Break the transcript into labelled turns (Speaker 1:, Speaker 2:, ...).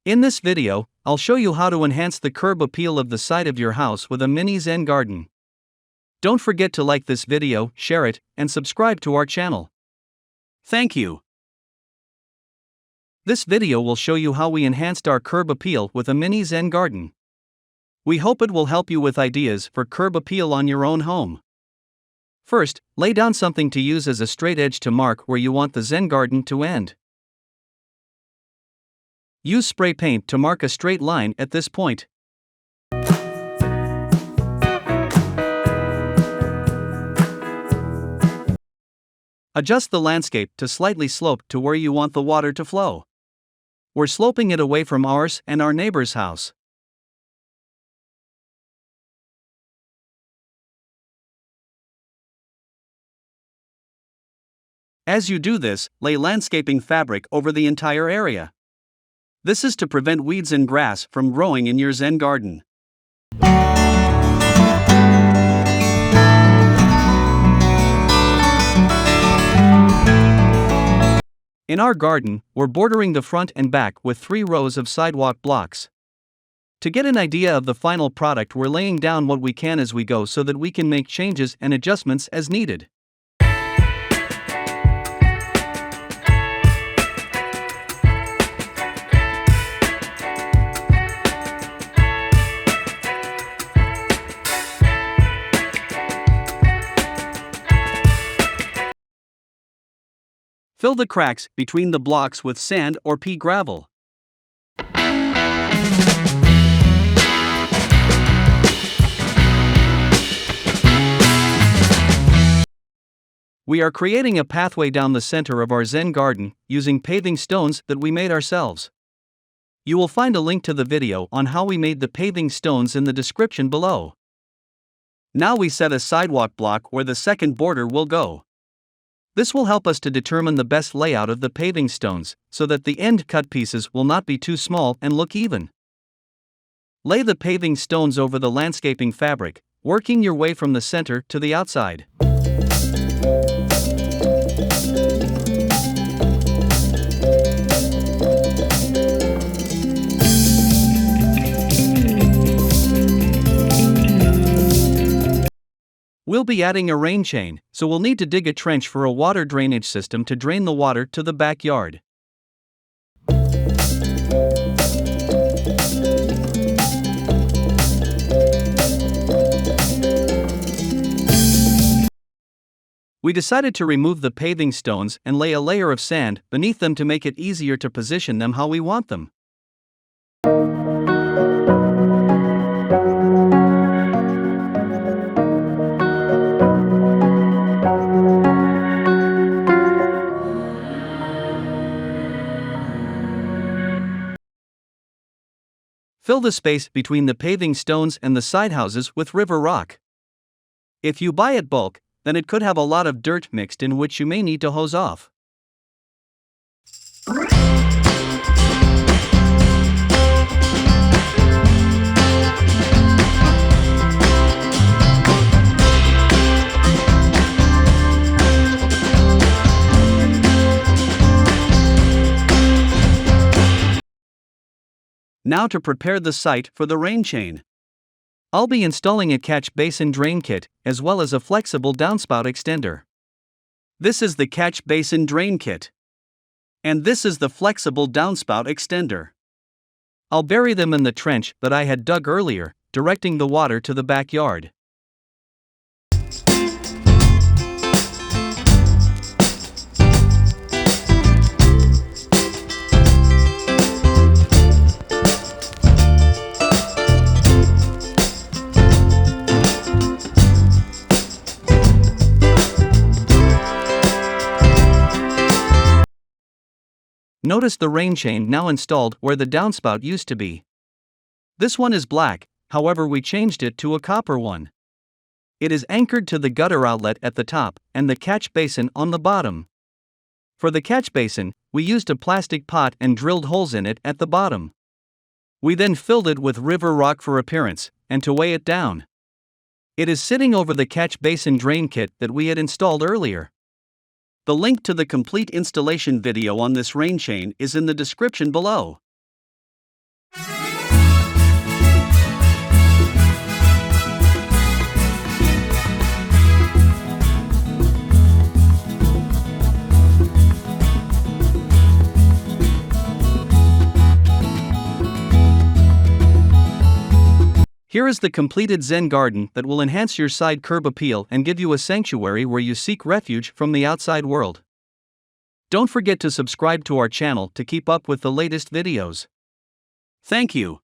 Speaker 1: In this video, I'll show you how to enhance the curb appeal of the side of your house with a mini Zen garden. Don't forget to like this video, share it, and subscribe to our channel. Thank you. This video will show you how we enhanced our curb appeal with a mini Zen garden. We hope it will help you with ideas for curb appeal on your own home. First, lay down something to use as a straight edge to mark where you want the Zen garden to end. Use spray paint to mark a straight line at this point. Adjust the landscape to slightly slope to where you want the water to flow. We're sloping it away from ours and our neighbor's house. As you do this, lay landscaping fabric over the entire area. This is to prevent weeds and grass from growing in your Zen garden. In our garden, we're bordering the front and back with 3 rows of sidewalk blocks. To get an idea of the final product, we're laying down what we can as we go so that we can make changes and adjustments as needed. Fill the cracks between the blocks with sand or pea gravel. We are creating a pathway down the center of our Zen garden using paving stones that we made ourselves. You will find a link to the video on how we made the paving stones in the description below. Now we set a sidewalk block where the second border will go. This will help us to determine the best layout of the paving stones, so that the end cut pieces will not be too small and look even. Lay the paving stones over the landscaping fabric, working your way from the center to the outside. We'll be adding a rain chain, so we'll need to dig a trench for a water drainage system to drain the water to the backyard. We decided to remove the paving stones and lay a layer of sand beneath them to make it easier to position them how we want them. Fill the space between the paving stones and the side houses with river rock. If you buy it bulk, then it could have a lot of dirt mixed in which you may need to hose off. Now to prepare the site for the rain chain. I'll be installing a catch basin drain kit, as well as a flexible downspout extender. This is the catch basin drain kit. And this is the flexible downspout extender. I'll bury them in the trench that I had dug earlier, directing the water to the backyard. Notice the rain chain now installed where the downspout used to be. This one is black, however we changed it to a copper one. It is anchored to the gutter outlet at the top and the catch basin on the bottom. For the catch basin, we used a plastic pot and drilled holes in it at the bottom. We then filled it with river rock for appearance, and to weigh it down. It is sitting over the catch basin drain kit that we had installed earlier. The link to the complete installation video on this rain chain is in the description below. Here is the completed Zen garden that will enhance your side curb appeal and give you a sanctuary where you seek refuge from the outside world. Don't forget to subscribe to our channel to keep up with the latest videos. Thank you.